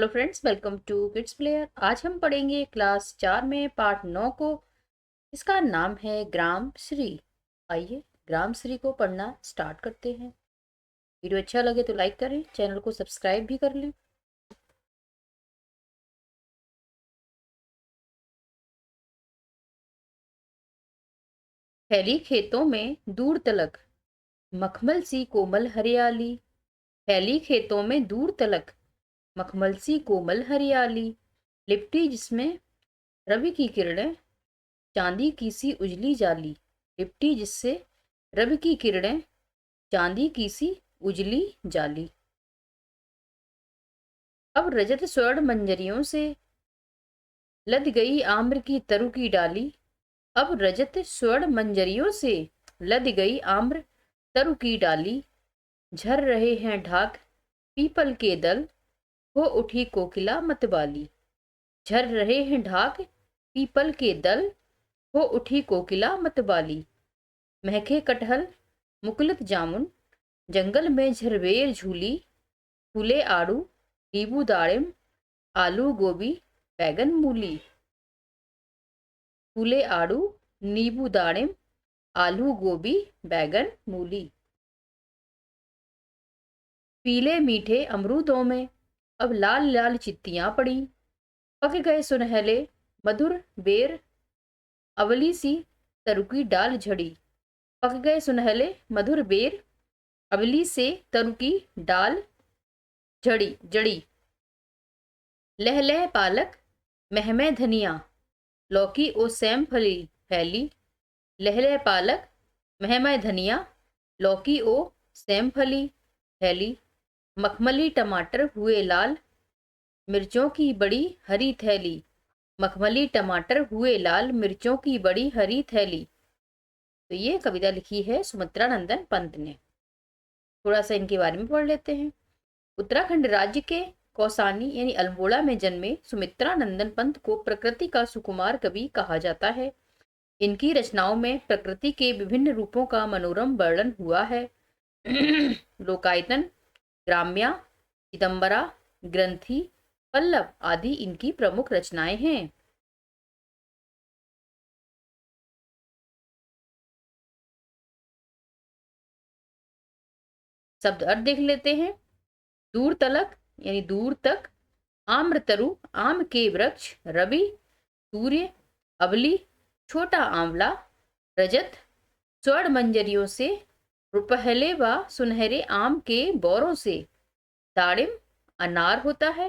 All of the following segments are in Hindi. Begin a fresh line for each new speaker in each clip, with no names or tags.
Hello friends, welcome to kids player. आज हम पढ़ेंगे क्लास 4 में पार्ट 9 को। इसका नाम है ग्राम श्री। आइए ग्राम श्री को पढ़ना स्टार्ट करते हैं। वीडियो अच्छा लगे तो लाइक करें, चैनल को सब्सक्राइब भी कर लें। फैली खेतों में दूर तलक मखमल सी कोमल हरियाली। फैली खेतों में दूर तलक मखमल सी कोमल हरियाली, लिपटी जिसमें रवि की किरणें चांदी की सी उजली जाली। लिपटी जिससे रवि की किरणें चांदी की सी उजली जाली। अब रजत स्वर्ण मंजरियों से लद गई आम्र की तरु की डाली। अब रजत स्वर्ण मंजरियों से लद गई आम्र तरु की डाली। झर रहे हैं ढाक पीपल के दल, हो उठी कोकिला मतवाली। झर रहे हैं ढाक पीपल के दल, हो उठी कोकिला मतवाली। महके कटहल मुकुलित जामुन, जंगल में झरबेर झूली। फूले आड़ू नींबू दाड़िम, आलू गोभी बैगन मूली। फूले आड़ू नींबू दाड़िम, आलू गोभी बैगन मूली। पीले मीठे अमरूदों में अब लाल लाल चित्तियां पड़ी। पक गए सुनहले मधुर बेर, अवली सी तरु की डाल झड़ी। पक गए सुनहले मधुर बेर, अवली से तरु की डाल झड़ी जड़ी। लह लह पालक महमै धनिया, लौकी ओ सैम फली फैली। लह लह पालक महमै धनिया, लौकी ओ सैम फली फैली। मखमली टमाटर हुए लाल, मिर्चों की बड़ी हरी थैली। मखमली टमाटर हुए लाल, मिर्चों की बड़ी हरी थैली। तो ये कविता लिखी है सुमित्रा नंदन पंत ने। थोड़ा सा इनके बारे में पढ़ लेते हैं। उत्तराखंड राज्य के कौसानी यानी अल्मोड़ा में जन्मे सुमित्रा नंदन पंत को प्रकृति का सुकुमार कवि कहा जाता है। इनकी रचनाओं में प्रकृति के विभिन्न रूपों का मनोरम वर्णन हुआ है। लोकायतन, ग्राम्या, चिदंबरा, ग्रंथि, पल्लव आदि इनकी प्रमुख रचनाएं हैं। शब्द अर्थ देख लेते हैं। दूर तलक यानी दूर तक, आम्रतरु आम के वृक्ष, रवि सूर्य, अबली छोटा आंवला, रजत स्वर्ण मंजरियों से, रुपहले व सुनहरे आम के बोरों से, दाड़िम अनार होता है,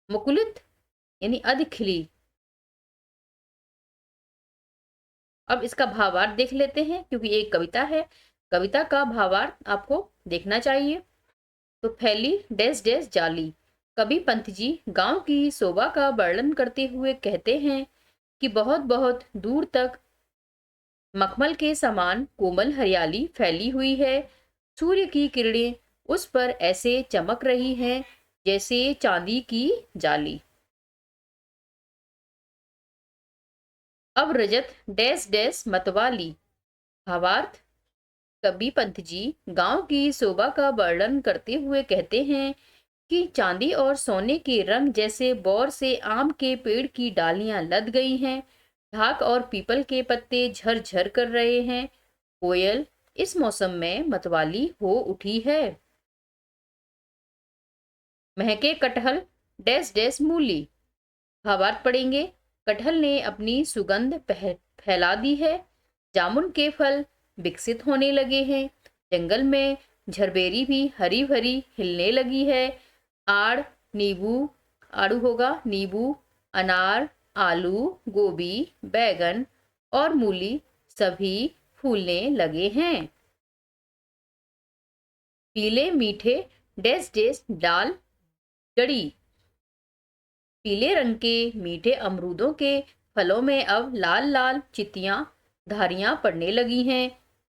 मुकुलित यानी अधिक खिली। अब इसका भावार्थ देख लेते हैं, क्योंकि एक कविता है, कविता का भावार्थ आपको देखना चाहिए। तो फैली डैश डैश जाली। कवि पंत जी गांव की शोभा का वर्णन करते हुए कहते हैं कि बहुत बहुत दूर तक मखमल के समान कोमल हरियाली फैली हुई है। सूर्य की किरणें उस पर ऐसे चमक रही हैं जैसे चांदी की जाली। अब रजत डैश डैश मतवाली। भावार्थ, कवि पंत जी गांव की शोभा का वर्णन करते हुए कहते हैं कि चांदी और सोने के रंग जैसे बौर से आम के पेड़ की डालियां लद गई हैं। ढाक और पीपल के पत्ते झरझर कर रहे हैं। कोयल इस मौसम में मतवाली हो उठी है। महके कटहल डैश डैश मूली। भावार्थ पढ़ेंगे। कटहल ने अपनी सुगंध फैला दी है। जामुन के फल विकसित होने लगे हैं। जंगल में झरबेरी भी हरी भरी हिलने लगी है। आड़ नींबू, आड़ू होगा नींबू, अनार, आलू, गोभी, बैगन और मूली सभी फूलने लगे हैं। पीले मीठे डैश डैश डाल जड़ी। पीले रंग के मीठे अमरूदों के फलों में अब लाल लाल चित्तियां धारियां पड़ने लगी हैं।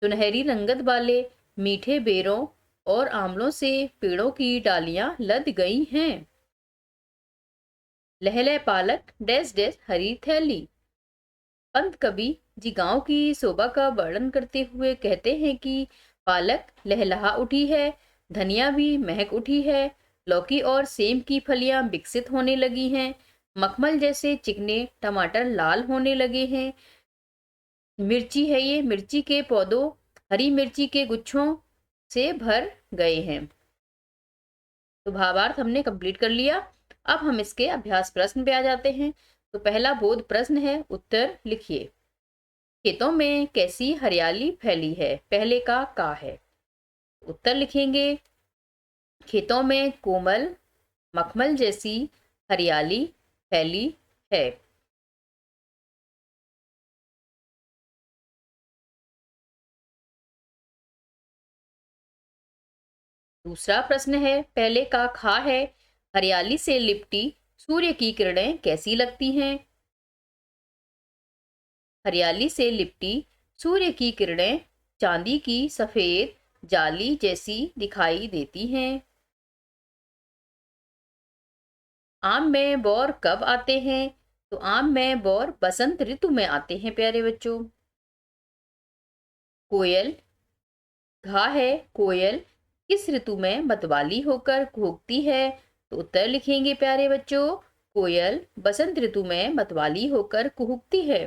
सुनहरी रंगत वाले मीठे बेरों और आंवलों से पेड़ों की डालियां लद गई हैं। लहले पालक डैश डैश हरी थैली। पंत कवि जी गांव की शोभा का वर्णन करते हुए कहते हैं कि पालक लहलहा उठी है, धनिया भी महक उठी है, लौकी और सेम की फलियां विकसित होने लगी हैं। मखमल जैसे चिकने टमाटर लाल होने लगे हैं। मिर्ची है ये, मिर्ची के पौधों हरी मिर्ची के गुच्छों से भर गए हैं। तो भावार्थ हमने कंप्लीट कर लिया। अब हम इसके अभ्यास प्रश्न पे आ जाते हैं। तो पहला बोध प्रश्न है, उत्तर लिखिए। खेतों में कैसी हरियाली फैली है? पहले का है। उत्तर लिखेंगे, खेतों में कोमल मखमल जैसी हरियाली फैली है। दूसरा प्रश्न है, पहले का खा है, हरियाली से लिपटी सूर्य की किरणें कैसी लगती हैं? हरियाली से लिपटी सूर्य की किरणें चांदी की सफेद जाली जैसी दिखाई देती हैं। आम में बौर कब आते हैं? तो आम में बौर बसंत ऋतु में आते हैं प्यारे बच्चों। कोयल घा है, कोयल किस ऋतु में मतवाली होकर कूकती है? तो उत्तर लिखेंगे प्यारे बच्चों, कोयल बसंत ऋतु में मतवाली होकर कुहकती है।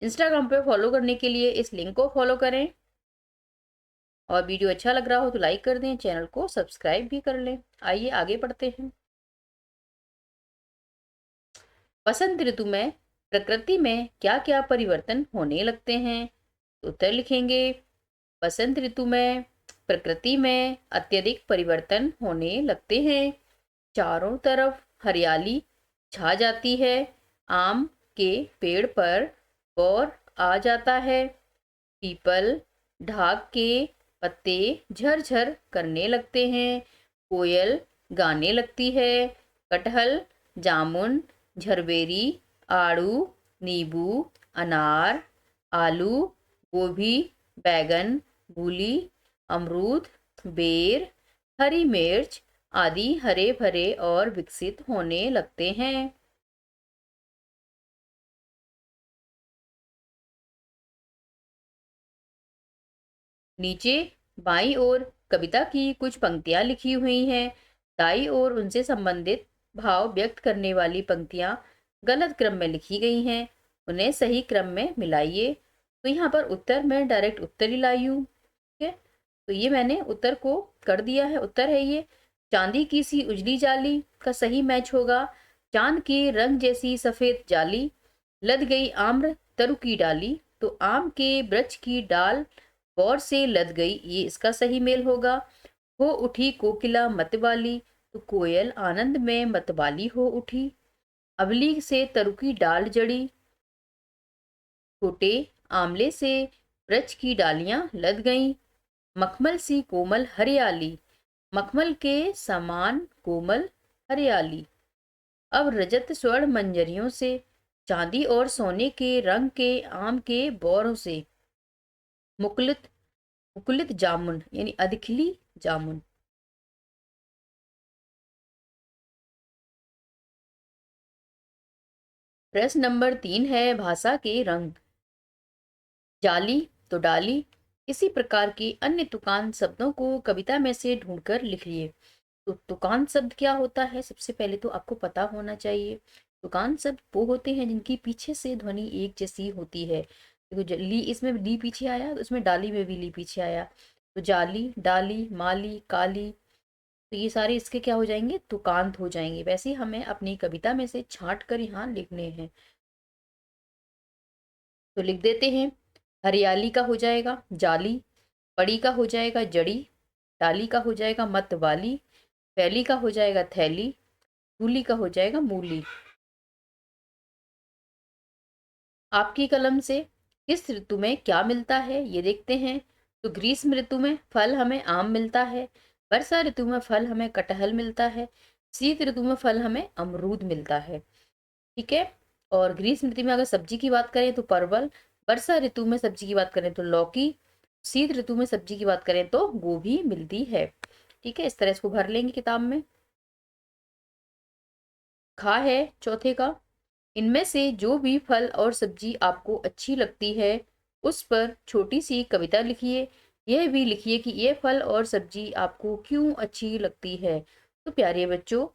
इंस्टाग्राम पे फॉलो करने के लिए इस लिंक को फॉलो करें, और वीडियो अच्छा लग रहा हो तो लाइक कर दें, चैनल को सब्सक्राइब भी कर लें। आइए आगे बढ़ते हैं। बसंत ऋतु में प्रकृति में क्या क्या परिवर्तन होने लगते हैं? तो उत्तर लिखेंगे, बसंत ऋतु में प्रकृति में अत्यधिक परिवर्तन होने लगते हैं। चारों तरफ हरियाली छा जाती है। आम के पेड़ पर बौर आ जाता है। पीपल ढाक के पत्ते झरझर करने लगते हैं। कोयल गाने लगती है। कटहल जामुन झरबेरी आड़ू नींबू अनार आलू गोभी बैगन मूली अमरूद बेर हरी मिर्च आदि हरे भरे और विकसित होने लगते हैं। नीचे बाईं ओर कविता की कुछ पंक्तियां लिखी हुई हैं। दाईं ओर उनसे संबंधित भाव व्यक्त करने वाली पंक्तियां गलत क्रम में लिखी गई हैं, उन्हें सही क्रम में मिलाइए। तो यहाँ पर उत्तर मैं डायरेक्ट उत्तर ही लाई हूँ। ठीक है, तो ये मैंने उत्तर को कर दिया है। उत्तर है ये, चांदी की सी उजली जाली का सही मैच होगा। चांद के रंग जैसी सफेद जाली लद गई आम्र तरु की डाली, तो आम के वृक्ष की डाल गौर से लद गई, ये इसका सही मेल होगा। हो उठी कोकिला मतवाली, तो कोयल आनंद में मतवाली हो उठी। अवली से तरु की डाल जड़ी, छोटे आमले से वृक्ष की डालियां लद गईं। मखमल सी कोमल हरियाली, मखमल के समान कोमल हरियाली। अब रजत स्वर्ण मंजरियों से, चांदी और सोने के रंग के आम के बौरों से मुकुलित मुकुलित जामुन यानी अधखिली जामुन। प्रश्न नंबर 3 है, भाषा के रंग। जाली तो डाली, इसी प्रकार के अन्य तुकान शब्दों को कविता में से ढूंढकर लिखिए। तो तुकान शब्द क्या होता है, सबसे पहले तो आपको पता होना चाहिए। तुकान शब्द वो होते हैं जिनकी पीछे से ध्वनि एक जैसी होती है। देखो ली, इसमें ली पीछे आया, तो इसमें डाली में भी ली पीछे आया। तो जाली डाली माली काली, तो ये सारे इसके क्या हो जाएंगे, तुकांत हो जाएंगे। वैसे ही हमें अपनी कविता में से छांट कर यहाँ लिखने हैं। तो लिख देते हैं, हरियाली का हो जाएगा जाली, पड़ी का हो जाएगा जड़ी, डाली का हो जाएगा मत वाली, फैली का हो जाएगा थैली, मूली का हो जाएगा मूली। आपकी कलम से किस ऋतु में क्या मिलता है ये देखते हैं। तो ग्रीष्म ऋतु में फल हमें आम मिलता है। वर्षा ऋतु में फल हमें कटहल मिलता है। शीत ऋतु में फल हमें अमरूद मिलता है। ठीक है, और ग्रीष्म ऋतु में अगर सब्जी की बात करें तो परवल, वर्षा ऋतु में सब्जी की बात करें तो लौकी, शीत ऋतु में सब्जी की बात करें तो गोभी मिलती है। ठीक है, इस तरह इसको भर लेंगे किताब में। खा है चौथे का, इनमें से जो भी फल और सब्जी आपको अच्छी लगती है उस पर छोटी सी कविता लिखिए। यह भी लिखिए कि ये फल और सब्जी आपको क्यों अच्छी लगती है। तो प्यारे बच्चों,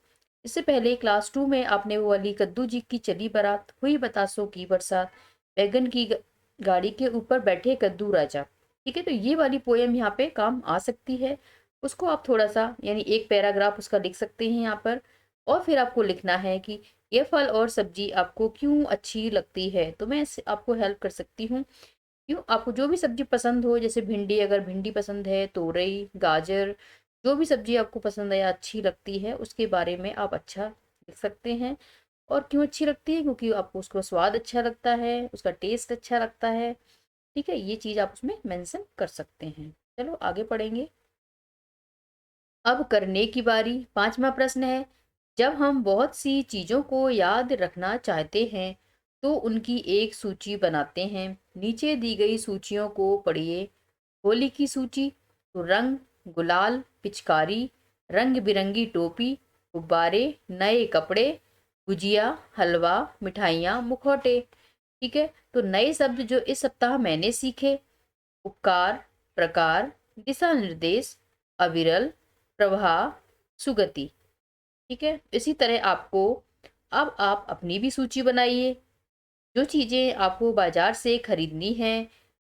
इससे पहले क्लास 2 में आपने वो वाली कद्दू जी की चली बारात, हुई बतासों की बरसात, बैगन की गाड़ी के ऊपर बैठे कद्दू राजा। ठीक है, तो ये वाली पोयम यहाँ पे काम आ सकती है। उसको आप थोड़ा सा यानी एक पैराग्राफ उसका लिख सकते हैं यहाँ पर, और फिर आपको लिखना है कि ये फल और सब्जी आपको क्यों अच्छी लगती है। तो मैं आपको हेल्प कर सकती हूँ। क्यों, आपको जो भी सब्जी पसंद हो, जैसे भिंडी, अगर भिंडी पसंद है, तोरई, गाजर, जो भी सब्जी आपको पसंद है या अच्छी लगती है उसके बारे में आप अच्छा लिख सकते हैं। और क्यों अच्छी लगती है, क्योंकि आपको उसका स्वाद अच्छा लगता है, उसका टेस्ट अच्छा लगता है। ठीक है, ये चीज आप उसमें मेंशन कर सकते हैं। चलो आगे पढ़ेंगे। अब करने की बारी। 5वां प्रश्न है, जब हम बहुत सी चीजों को याद रखना चाहते हैं तो उनकी एक सूची बनाते हैं। नीचे दी गई सूचियों को पढ़िए। होली की सूची, तो रंग, गुलाल, पिचकारी, रंग बिरंगी टोपी, गुब्बारे, नए कपड़े, गुजिया, हलवा, मिठाइयाँ, मुखौटे। ठीक है, तो नए शब्द जो इस सप्ताह मैंने सीखे: उपकार, प्रकार, दिशा निर्देश, अविरल, प्रवाह, सुगति। ठीक है, इसी तरह आपको अब आप अपनी भी सूची बनाइए। जो चीजें आपको बाजार से खरीदनी है,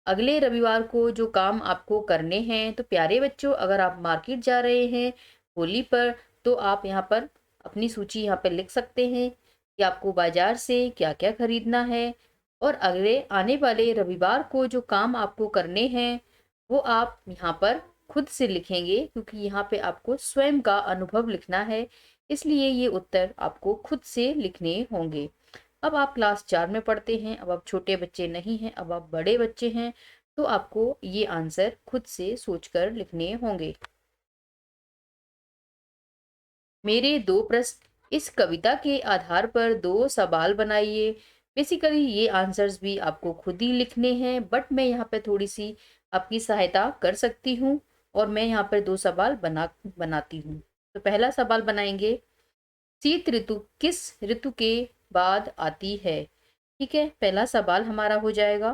अगले रविवार को जो काम आपको करने हैं। तो प्यारे बच्चों, अगर आप मार्केट जा रहे हैं होली पर, तो आप यहाँ पर अपनी सूची यहाँ पर लिख सकते हैं कि आपको बाजार से क्या क्या खरीदना है। और अगले आने वाले रविवार को जो काम आपको करने हैं वो आप यहाँ पर खुद से लिखेंगे, क्योंकि यहाँ पे आपको स्वयं का अनुभव लिखना है, इसलिए ये उत्तर आपको खुद से लिखने होंगे। अब आप क्लास 4 में पढ़ते हैं, अब आप छोटे बच्चे नहीं हैं, अब आप बड़े बच्चे हैं, तो आपको ये आंसर खुद से सोचकर लिखने होंगे। मेरे 2 प्रश्न, इस कविता के आधार पर 2 सवाल बनाइए। बेसिकली ये आंसर्स भी आपको खुद ही लिखने हैं, बट मैं यहाँ पे थोड़ी सी आपकी सहायता कर सकती हूँ, और मैं यहाँ पर 2 सवाल बनाती हूँ। तो पहला सवाल बनाएंगे, शीत ऋतु किस ऋतु के बाद आती है। ठीक है, पहला सवाल हमारा हो जाएगा।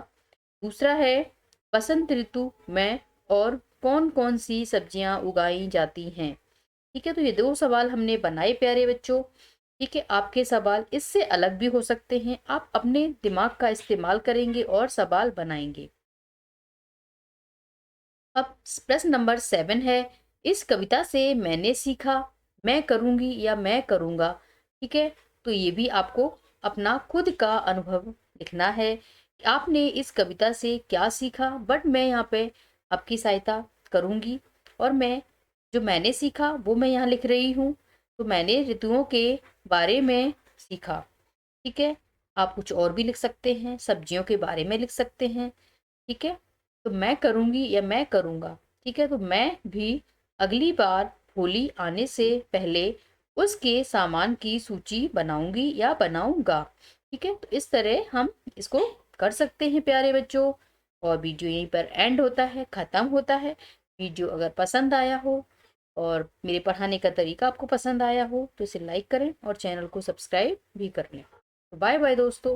दूसरा है, बसंत ऋतु में और कौन कौन सी सब्जियां उगाई जाती हैं। ठीक है, तो ये 2 सवाल हमने बनाए प्यारे बच्चों। ठीक है, आपके सवाल इससे अलग भी हो सकते हैं, आप अपने दिमाग का इस्तेमाल करेंगे और सवाल बनाएंगे। अब प्रश्न नंबर 7 है, इस कविता से मैंने सीखा, मैं करूंगी या मैं करूंगा। ठीक है, तो ये भी आपको अपना खुद का अनुभव लिखना है कि आपने इस कविता से क्या सीखा, बट मैं यहाँ पे आपकी सहायता करूंगी, और मैं जो मैंने सीखा वो मैं यहाँ लिख रही हूँ। तो मैंने ऋतुओं के बारे में सीखा। ठीक है, आप कुछ और भी लिख सकते हैं, सब्जियों के बारे में लिख सकते हैं। ठीक है, तो मैं करूंगी या मैं करूंगा। ठीक है, तो मैं भी अगली बार होली आने से पहले उसके सामान की सूची बनाऊंगी या बनाऊंगा। ठीक है, तो इस तरह हम इसको कर सकते हैं प्यारे बच्चों। और वीडियो यहीं पर एंड होता है, खत्म होता है। वीडियो अगर पसंद आया हो और मेरे पढ़ाने का तरीका आपको पसंद आया हो तो इसे लाइक करें और चैनल को सब्सक्राइब भी कर लें। बाय बाय दोस्तों।